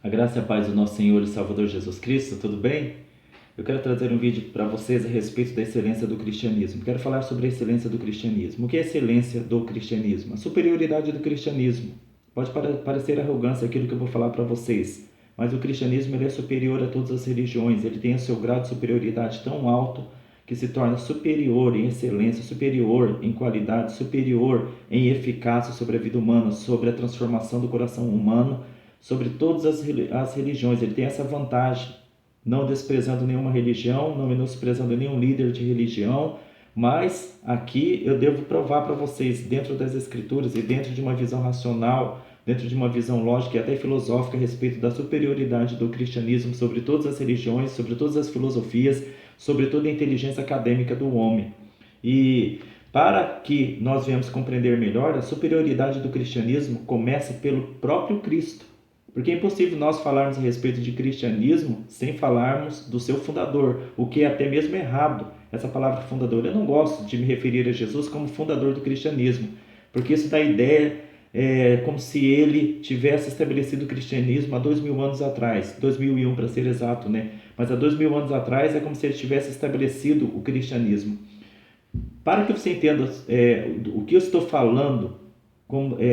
A graça e a paz do nosso Senhor e Salvador Jesus Cristo, tudo bem? Eu quero trazer um vídeo para vocês a respeito da excelência do cristianismo. Quero falar sobre a excelência do cristianismo. O que é a excelência do cristianismo? A superioridade do cristianismo. Pode parecer arrogância aquilo que eu vou falar para vocês, mas o cristianismo ele é superior a todas as religiões. Ele tem o seu grau de superioridade tão alto que se torna superior em excelência, superior em qualidade, superior em eficácia sobre a vida humana, sobre a transformação do coração humano, sobre todas as religiões. Ele tem essa vantagem, não desprezando nenhuma religião, não menosprezando nenhum líder de religião, mas aqui eu devo provar para vocês, dentro das Escrituras e dentro de uma visão racional, dentro de uma visão lógica e até filosófica a respeito da superioridade do cristianismo sobre todas as religiões, sobre todas as filosofias, sobre toda a inteligência acadêmica do homem. E para que nós venhamos compreender melhor, a superioridade do cristianismo começa pelo próprio Cristo. Porque é impossível nós falarmos a respeito de cristianismo sem falarmos do seu fundador, o que é até mesmo errado, essa palavra fundador. Eu não gosto de me referir a Jesus como fundador do cristianismo, porque isso dá ideia como se ele tivesse estabelecido o cristianismo há 2000 anos atrás, 2001 para ser exato, né? Mas há 2000 anos atrás é como se ele tivesse estabelecido o cristianismo. Para que você entenda o que eu estou falando,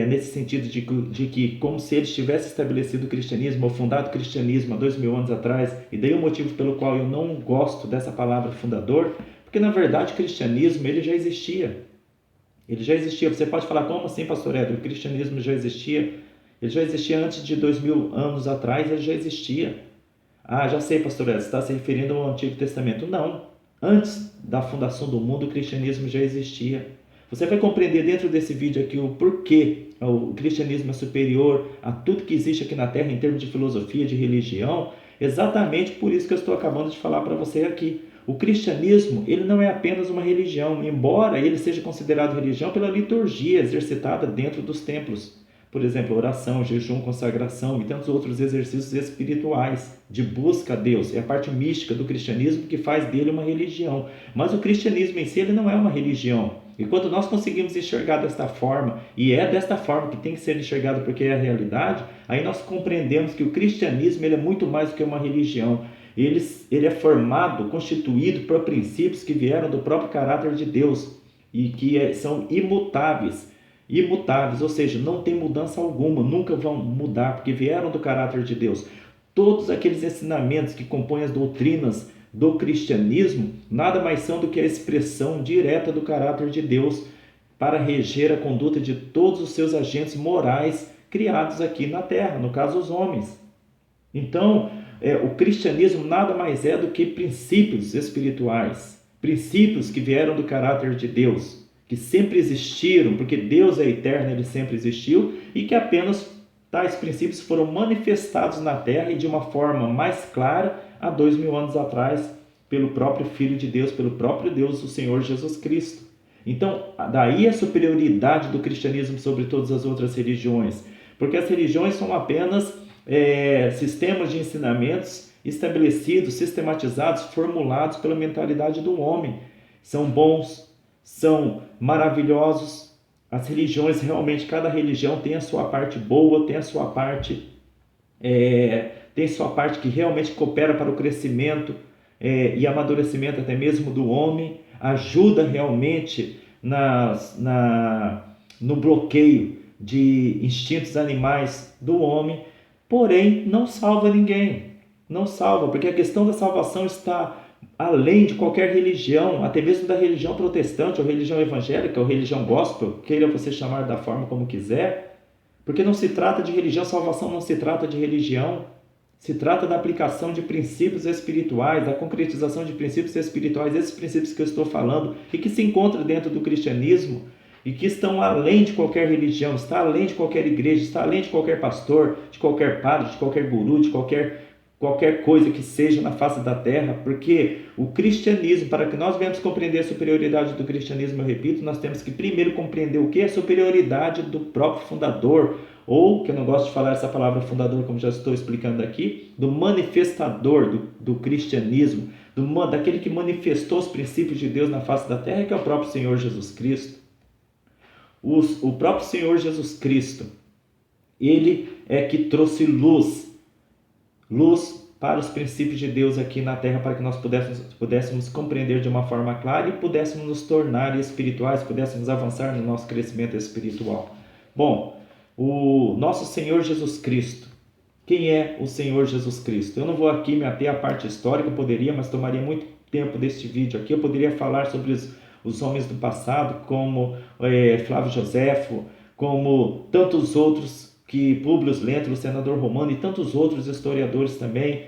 nesse sentido de que como se ele tivesse estabelecido o cristianismo, ou fundado o cristianismo há 2000 anos atrás, e daí o motivo pelo qual eu não gosto dessa palavra fundador, porque na verdade o cristianismo ele já existia. Ele já existia. Você pode falar, como assim, pastor Éder? O cristianismo já existia? Ele já existia antes de 2000 anos atrás, ele já existia. Ah, já sei, pastor Éder, você está se referindo ao Antigo Testamento. Não. Antes da fundação do mundo, o cristianismo já existia. Você vai compreender dentro desse vídeo aqui o porquê o cristianismo é superior a tudo que existe aqui na Terra em termos de filosofia, de religião. Exatamente por isso que eu estou acabando de falar para você aqui. O cristianismo ele não é apenas uma religião, embora ele seja considerado religião pela liturgia exercitada dentro dos templos. Por exemplo, oração, jejum, consagração e tantos outros exercícios espirituais de busca a Deus. É a parte mística do cristianismo que faz dele uma religião. Mas o cristianismo em si ele não é uma religião. E quando nós conseguimos enxergar desta forma, e é desta forma que tem que ser enxergado porque é a realidade, aí nós compreendemos que o cristianismo ele é muito mais do que uma religião. Ele é formado, constituído por princípios que vieram do próprio caráter de Deus e que são imutáveis, ou seja, não tem mudança alguma, nunca vão mudar, porque vieram do caráter de Deus. Todos aqueles ensinamentos que compõem as doutrinas do cristianismo nada mais são do que a expressão direta do caráter de Deus para reger a conduta de todos os seus agentes morais criados aqui na terra, no caso os homens. Então, o cristianismo nada mais é do que princípios espirituais, princípios que vieram do caráter de Deus, que sempre existiram, porque Deus é eterno, ele sempre existiu, e que apenas tais princípios foram manifestados na terra e de uma forma mais clara há 2000 anos atrás, pelo próprio Filho de Deus, pelo próprio Deus, o Senhor Jesus Cristo. Então, daí a superioridade do cristianismo sobre todas as outras religiões, porque as religiões são apenas sistemas de ensinamentos estabelecidos, sistematizados, formulados pela mentalidade do homem. São bons, são maravilhosos. As religiões, realmente, cada religião tem a sua parte boa, tem a sua parte que realmente coopera para o crescimento e amadurecimento até mesmo do homem, ajuda realmente no bloqueio de instintos animais do homem, porém não salva ninguém, não salva, porque a questão da salvação está além de qualquer religião, até mesmo da religião protestante, ou religião evangélica, ou religião gospel, queira você chamar da forma como quiser, porque não se trata de religião, salvação não se trata de religião, se trata da aplicação de princípios espirituais, da concretização de princípios espirituais, esses princípios que eu estou falando, e que se encontram dentro do cristianismo, e que estão além de qualquer religião, está além de qualquer igreja, está além de qualquer pastor, de qualquer padre, de qualquer guru, de qualquer coisa que seja na face da terra, porque o cristianismo, para que nós venhamos compreender a superioridade do cristianismo, eu repito, nós temos que primeiro compreender o que é a superioridade do próprio fundador, ou, que eu não gosto de falar essa palavra fundador, como já estou explicando aqui, do manifestador do cristianismo, daquele que manifestou os princípios de Deus na face da terra, que é o próprio Senhor Jesus Cristo. O próprio Senhor Jesus Cristo, ele é que trouxe luz luz para os princípios de Deus aqui na terra, para que nós pudéssemos compreender de uma forma clara e pudéssemos nos tornar espirituais, pudéssemos avançar no nosso crescimento espiritual. Bom, o nosso Senhor Jesus Cristo. Quem é o Senhor Jesus Cristo? Eu não vou aqui me ater à parte histórica, eu poderia, mas tomaria muito tempo deste vídeo aqui. Eu poderia falar sobre os homens do passado, como Flávio Joséfo, como tantos outros, Públio Lentulus, senador romano, e tantos outros historiadores também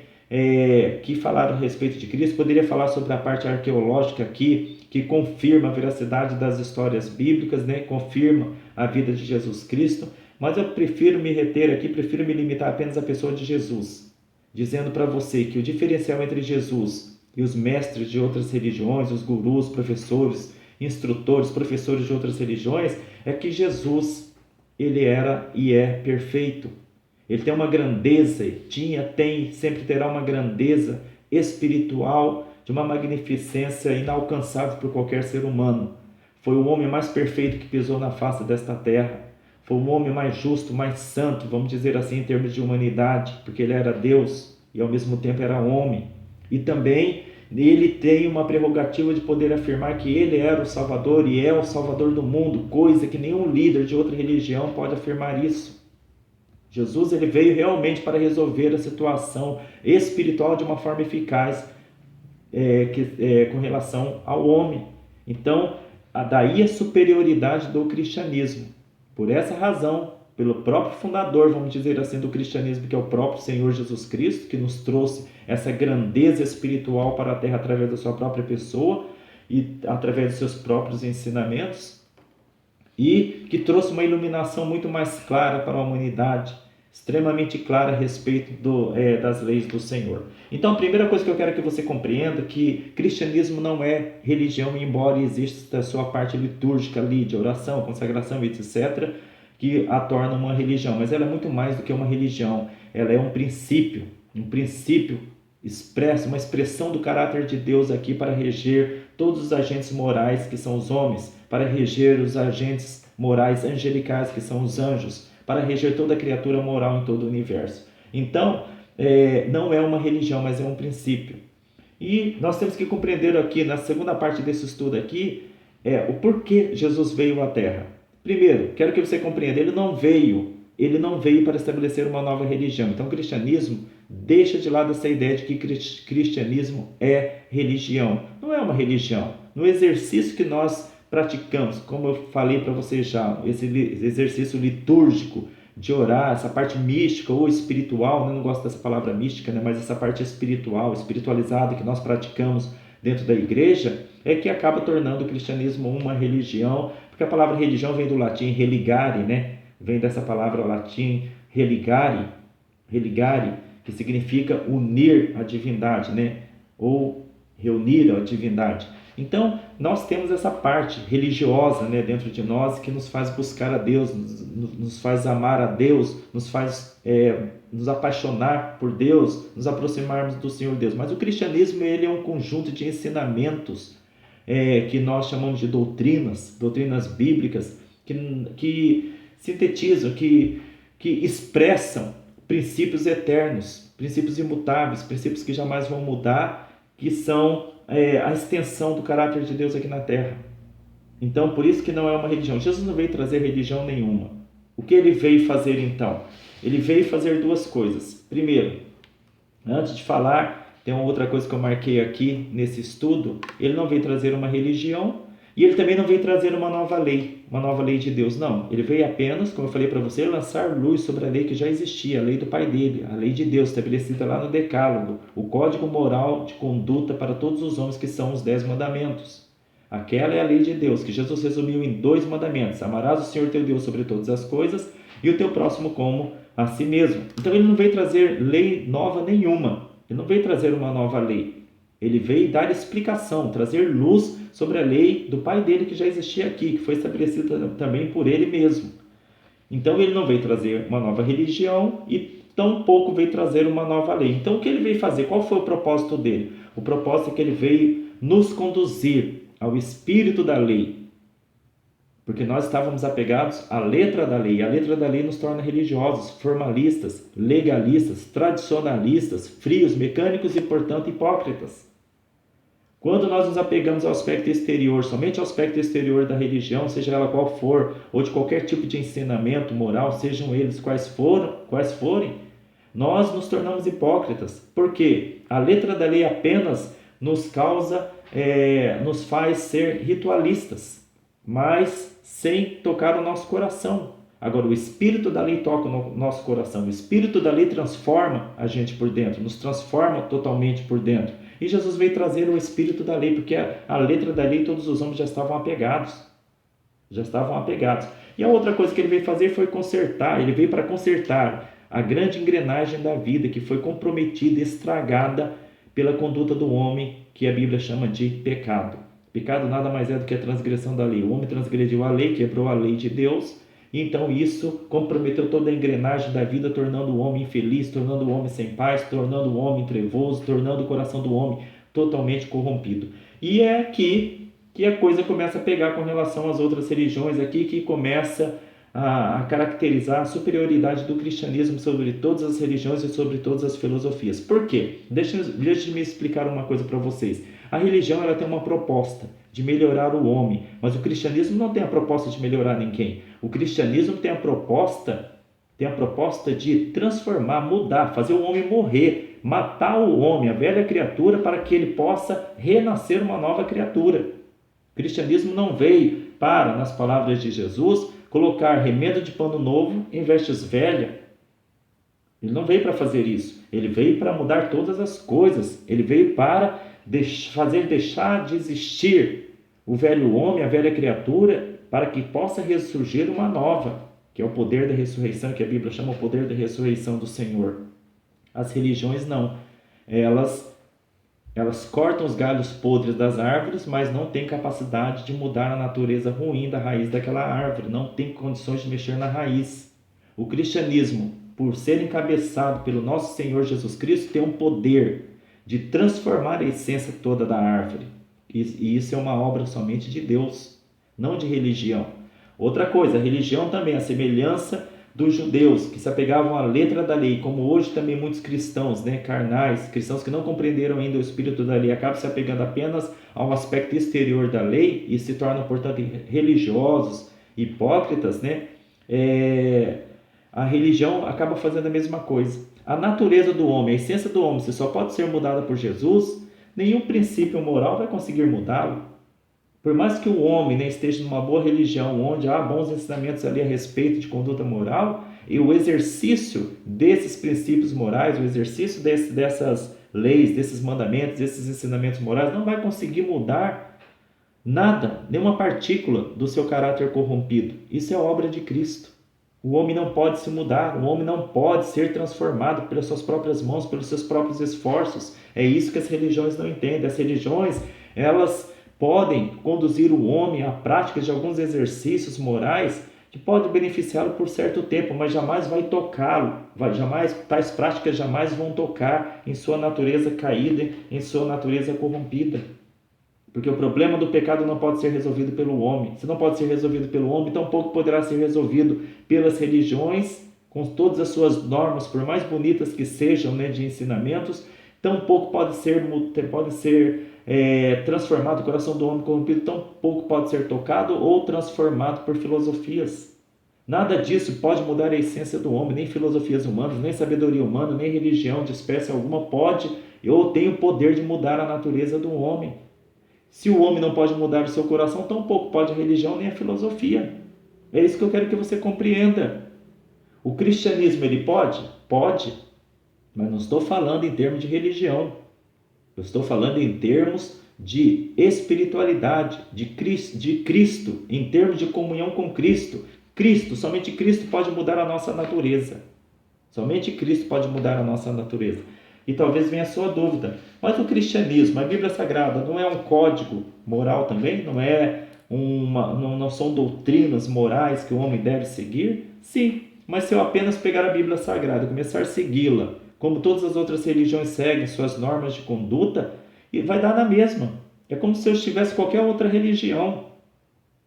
que falaram a respeito de Cristo. Poderia falar sobre a parte arqueológica aqui, que confirma a veracidade das histórias bíblicas, né? Confirma a vida de Jesus Cristo. Mas eu prefiro me reter aqui, prefiro me limitar apenas à pessoa de Jesus, dizendo para você que o diferencial entre Jesus e os mestres de outras religiões, os gurus, professores, instrutores, professores de outras religiões, é que Jesus, ele era e é perfeito. Ele tem uma grandeza, sempre terá uma grandeza espiritual, de uma magnificência inalcançável por qualquer ser humano. Foi o homem mais perfeito que pisou na face desta terra. Foi o homem mais justo, mais santo, vamos dizer assim, em termos de humanidade, porque ele era Deus e ao mesmo tempo era homem. E também ele tem uma prerrogativa de poder afirmar que ele era o Salvador e é o Salvador do mundo, coisa que nenhum líder de outra religião pode afirmar isso. Jesus, ele veio realmente para resolver a situação espiritual de uma forma eficaz com relação ao homem. Então, daí a superioridade do cristianismo. Por essa razão, pelo próprio fundador, vamos dizer assim, do cristianismo, que é o próprio Senhor Jesus Cristo, que nos trouxe essa grandeza espiritual para a terra através da sua própria pessoa e através dos seus próprios ensinamentos, e que trouxe uma iluminação muito mais clara para a humanidade, extremamente clara a respeito das leis do Senhor. Então, a primeira coisa que eu quero que você compreenda é que cristianismo não é religião, embora exista a sua parte litúrgica ali, de oração, consagração, etc., que a torna uma religião, mas ela é muito mais do que uma religião. Ela é um princípio expresso, uma expressão do caráter de Deus aqui para reger todos os agentes morais que são os homens, para reger os agentes morais angelicais que são os anjos, para reger toda criatura moral em todo o universo. Então, não é uma religião, mas é um princípio. E nós temos que compreender aqui, na segunda parte desse estudo aqui, o porquê Jesus veio à Terra. Primeiro, quero que você compreenda, ele não veio para estabelecer uma nova religião. Então, o cristianismo deixa de lado essa ideia de que cristianismo é religião. Não é uma religião. No exercício que nós praticamos, como eu falei para vocês já, esse exercício litúrgico de orar, essa parte mística ou espiritual, eu não gosto dessa palavra mística, né, mas essa parte espiritual, espiritualizada que nós praticamos dentro da igreja, é que acaba tornando o cristianismo uma religião, porque a palavra religião vem do latim religare, né? Vem dessa palavra latim religare, que significa unir a divindade, né? Ou reunir a divindade. Então, nós temos essa parte religiosa, né, dentro de nós que nos faz buscar a Deus, nos faz amar a Deus, nos faz nos apaixonar por Deus, nos aproximarmos do Senhor Deus. Mas o cristianismo, ele é um conjunto de ensinamentos que nós chamamos de doutrinas bíblicas, que sintetizam, que expressam princípios eternos, princípios imutáveis, princípios que jamais vão mudar, que são a extensão do caráter de Deus aqui na Terra. Então, por isso que não é uma religião. Jesus não veio trazer religião nenhuma. O que ele veio fazer então? Ele veio fazer duas coisas. Primeiro, antes de falar, tem uma outra coisa que eu marquei aqui nesse estudo, ele não veio trazer uma religião e ele também não veio trazer uma nova lei de Deus, não. Ele veio apenas, como eu falei para você, lançar luz sobre a lei que já existia, a lei do Pai dele, a lei de Deus, estabelecida lá no Decálogo, o código moral de conduta para todos os homens, que são os 10 mandamentos. Aquela é a lei de Deus, que Jesus resumiu em 2 mandamentos: amarás o Senhor teu Deus sobre todas as coisas e o teu próximo como a si mesmo. Então ele não veio trazer lei nova nenhuma, ele não veio trazer uma nova lei. Ele veio dar explicação, trazer luz sobre a lei do Pai dele que já existia aqui, que foi estabelecida também por ele mesmo. Então ele não veio trazer uma nova religião e tampouco veio trazer uma nova lei. Então o que ele veio fazer? Qual foi o propósito dele? O propósito é que ele veio nos conduzir ao espírito da lei. Porque nós estávamos apegados à letra da lei. A letra da lei nos torna religiosos, formalistas, legalistas, tradicionalistas, frios, mecânicos e, portanto, hipócritas. Quando nós nos apegamos ao aspecto exterior, somente ao aspecto exterior da religião, seja ela qual for, ou de qualquer tipo de ensinamento moral, sejam eles quais forem, nós nos tornamos hipócritas. Por quê? A letra da lei apenas nos faz ser ritualistas, mas sem tocar o nosso coração. Agora, o espírito da lei toca o nosso coração. O espírito da lei transforma a gente por dentro, nos transforma totalmente por dentro. E Jesus veio trazer o espírito da lei, porque a letra da lei todos os homens já estavam apegados. E a outra coisa que ele veio fazer foi consertar. Ele veio para consertar a grande engrenagem da vida que foi comprometida e estragada pela conduta do homem, que a Bíblia chama de pecado. Pecado nada mais é do que a transgressão da lei. O homem transgrediu a lei, quebrou a lei de Deus, e então isso comprometeu toda a engrenagem da vida, tornando o homem infeliz, tornando o homem sem paz, tornando o homem trevoso, tornando o coração do homem totalmente corrompido. E é aqui que a coisa começa a pegar com relação às outras religiões, aqui que começa a caracterizar a superioridade do cristianismo sobre todas as religiões e sobre todas as filosofias. Por quê? Deixa eu me explicar uma coisa para vocês. A religião ela tem uma proposta de melhorar o homem, mas o cristianismo não tem a proposta de melhorar ninguém. O cristianismo tem a proposta de transformar, mudar, fazer o homem morrer, matar o homem, a velha criatura, para que ele possa renascer uma nova criatura. O cristianismo não veio para, nas palavras de Jesus, colocar remendo de pano novo em vestes velhas. Ele não veio para fazer isso. Ele veio para mudar todas as coisas. Ele veio para fazer deixar de existir o velho homem, a velha criatura, para que possa ressurgir uma nova, que é o poder da ressurreição, que a Bíblia chama o poder da ressurreição do Senhor. As religiões não. Elas cortam os galhos podres das árvores, mas não têm capacidade de mudar a natureza ruim da raiz daquela árvore, não tem condições de mexer na raiz. O cristianismo, por ser encabeçado pelo nosso Senhor Jesus Cristo, tem um poder de transformar a essência toda da árvore. E isso é uma obra somente de Deus, não de religião. Outra coisa, a religião também, a semelhança dos judeus, que se apegavam à letra da lei, como hoje também muitos cristãos, carnais, cristãos que não compreenderam ainda o espírito da lei, acabam se apegando apenas ao aspecto exterior da lei e se tornam, portanto, religiosos, hipócritas, a religião acaba fazendo a mesma coisa. A natureza do homem, a essência do homem, se só pode ser mudada por Jesus, nenhum princípio moral vai conseguir mudá-lo. Por mais que o homem esteja numa boa religião, onde há bons ensinamentos ali a respeito de conduta moral, e o exercício desses princípios morais, o exercício dessas leis, desses mandamentos, desses ensinamentos morais, não vai conseguir mudar nada, nenhuma partícula do seu caráter corrompido. Isso é obra de Cristo. O homem não pode se mudar, o homem não pode ser transformado pelas suas próprias mãos, pelos seus próprios esforços. É isso que as religiões não entendem. As religiões, elas podem conduzir o homem à prática de alguns exercícios morais que podem beneficiá-lo por certo tempo, mas jamais vai tocá-lo, tais práticas jamais vão tocar em sua natureza caída, em sua natureza corrompida. Porque o problema do pecado não pode ser resolvido pelo homem. Se não pode ser resolvido pelo homem, tampouco poderá ser resolvido pelas religiões, com todas as suas normas, por mais bonitas que sejam, de ensinamentos, tampouco pode ser transformado o coração do homem corrompido, tampouco pode ser tocado ou transformado por filosofias. Nada disso pode mudar a essência do homem, nem filosofias humanas, nem sabedoria humana, nem religião de espécie alguma pode ou tem o poder de mudar a natureza do homem. Se o homem não pode mudar o seu coração, tampouco pode a religião nem a filosofia. É isso que eu quero que você compreenda. O cristianismo, ele pode? Pode. Mas não estou falando em termos de religião. Eu estou falando em termos de espiritualidade, de Cristo, em termos de comunhão com Cristo. Somente Cristo pode mudar a nossa natureza. Somente Cristo pode mudar a nossa natureza. E talvez venha a sua dúvida, mas o cristianismo, a Bíblia Sagrada, não é um código moral também? Não são doutrinas morais que o homem deve seguir? Sim, mas se eu apenas pegar a Bíblia Sagrada e começar a segui-la, como todas as outras religiões seguem suas normas de conduta, vai dar na mesma. É como se eu estivesse qualquer outra religião.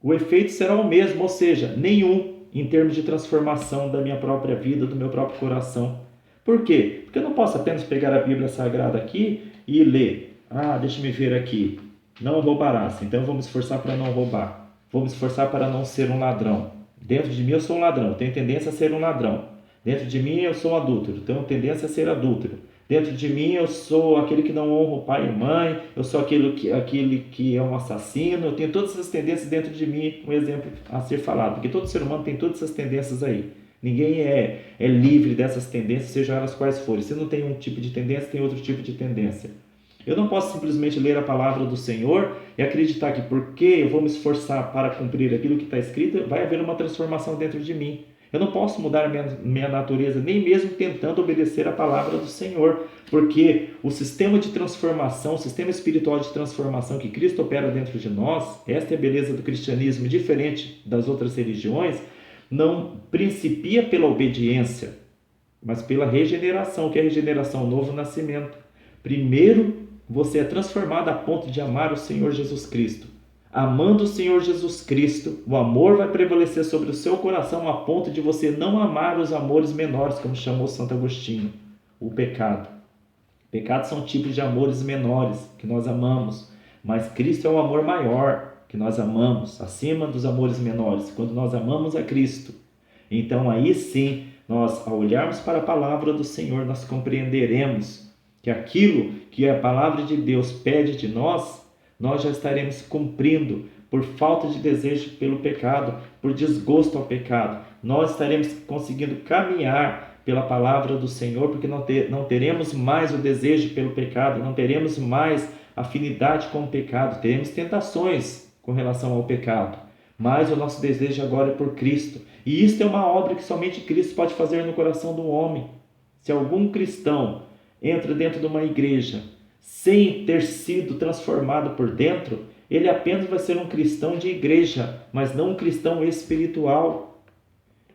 o efeito será o mesmo, ou seja, nenhum em termos de transformação da minha própria vida, do meu próprio coração. Por quê? Porque eu não posso apenas pegar a Bíblia Sagrada aqui e ler. Deixa eu ver aqui. Não roubarás. Então eu vou me esforçar para não roubar. Vou me esforçar para não ser um ladrão. Dentro de mim eu sou um ladrão, tenho tendência a ser um ladrão. Dentro de mim eu sou um adúltero, tenho tendência a ser adúltero. Dentro de mim eu sou aquele que não honra o pai e a mãe, eu sou aquele que é um assassino, eu tenho todas essas tendências dentro de mim, um exemplo a ser falado, porque todo ser humano tem todas essas tendências aí. Ninguém é livre dessas tendências, sejam elas quais forem. Se não tem um tipo de tendência, tem outro tipo de tendência. Eu não posso simplesmente ler a palavra do Senhor e acreditar que porque eu vou me esforçar para cumprir aquilo que está escrito, vai haver uma transformação dentro de mim. Eu não posso mudar minha natureza, nem mesmo tentando obedecer a palavra do Senhor, porque o sistema de transformação, o sistema espiritual de transformação que Cristo opera dentro de nós, esta é a beleza do cristianismo, diferente das outras religiões, não principia pela obediência, mas pela regeneração, que é a regeneração, o novo nascimento. Primeiro, você é transformado a ponto de amar o Senhor Jesus Cristo. Amando o Senhor Jesus Cristo, o amor vai prevalecer sobre o seu coração a ponto de você não amar os amores menores, como chamou Santo Agostinho, o pecado. Pecados são tipos de amores menores que nós amamos, mas Cristo é o amor maior que nós amamos, acima dos amores menores, quando nós amamos a Cristo. Então aí sim, nós, ao olharmos para a palavra do Senhor, nós compreenderemos que aquilo que a palavra de Deus pede de nós, nós já estaremos cumprindo por falta de desejo pelo pecado, por desgosto ao pecado. Nós estaremos conseguindo caminhar pela palavra do Senhor, porque não teremos mais o desejo pelo pecado, não teremos mais afinidade com o pecado, teremos tentações com relação ao pecado, mas o nosso desejo agora é por Cristo. E isto é uma obra que somente Cristo pode fazer no coração do homem. Se algum cristão entra dentro de uma igreja sem ter sido transformado por dentro, ele apenas vai ser um cristão de igreja, mas não um cristão espiritual.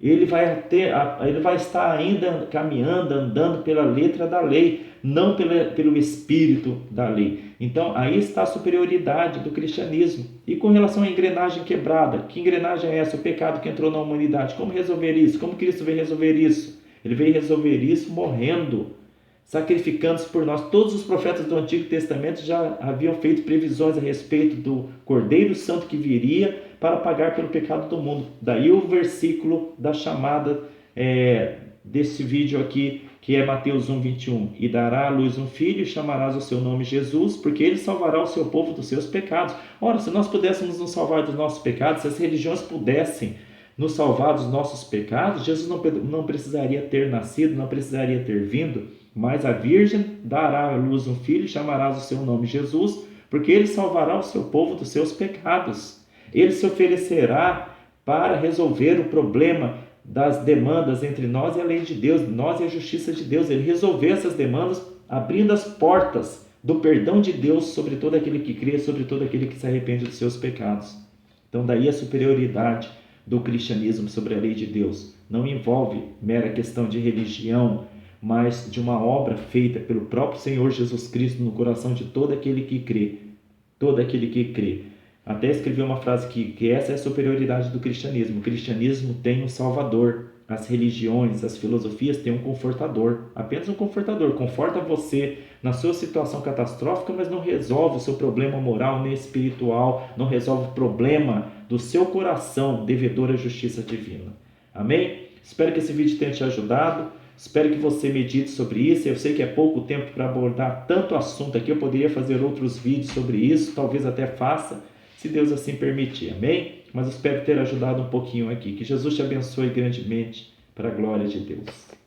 Ele vai estar ainda caminhando, andando pela letra da lei, não pelo espírito da lei. Então, aí está a superioridade do cristianismo. E com relação à engrenagem quebrada, que engrenagem é essa? O pecado que entrou na humanidade. Como resolver isso? Como Cristo veio resolver isso? Ele veio resolver isso morrendo, sacrificando-se por nós. Todos os profetas do Antigo Testamento já haviam feito previsões a respeito do Cordeiro Santo que viria para pagar pelo pecado do mundo. Daí o versículo da chamada desse vídeo aqui, que é Mateus 1:21. E dará à luz um filho e chamarás o seu nome Jesus, porque ele salvará o seu povo dos seus pecados. Ora, se nós pudéssemos nos salvar dos nossos pecados, se as religiões pudessem nos salvar dos nossos pecados, Jesus não precisaria ter nascido, não precisaria ter vindo. Mas a Virgem dará à luz um filho e chamarás o seu nome Jesus, porque ele salvará o seu povo dos seus pecados. Ele se oferecerá para resolver o problema das demandas entre nós e a lei de Deus, nós e a justiça de Deus. Ele resolveu essas demandas abrindo as portas do perdão de Deus sobre todo aquele que crê, sobre todo aquele que se arrepende dos seus pecados. Então daí a superioridade do cristianismo sobre a lei de Deus. Não envolve mera questão de religião, mas de uma obra feita pelo próprio Senhor Jesus Cristo no coração de todo aquele que crê. Todo aquele que crê. Até escrevi uma frase que essa é a superioridade do cristianismo. O cristianismo tem um salvador. As religiões, as filosofias têm um confortador. Apenas um confortador. Conforta você na sua situação catastrófica, mas não resolve o seu problema moral nem espiritual. Não resolve o problema do seu coração devedor à justiça divina. Amém? Espero que esse vídeo tenha te ajudado. Espero que você medite sobre isso. Eu sei que é pouco tempo para abordar tanto assunto aqui. Eu poderia fazer outros vídeos sobre isso. Talvez até faça, se Deus assim permitir. Amém? Mas espero ter ajudado um pouquinho aqui. Que Jesus te abençoe grandemente para a glória de Deus.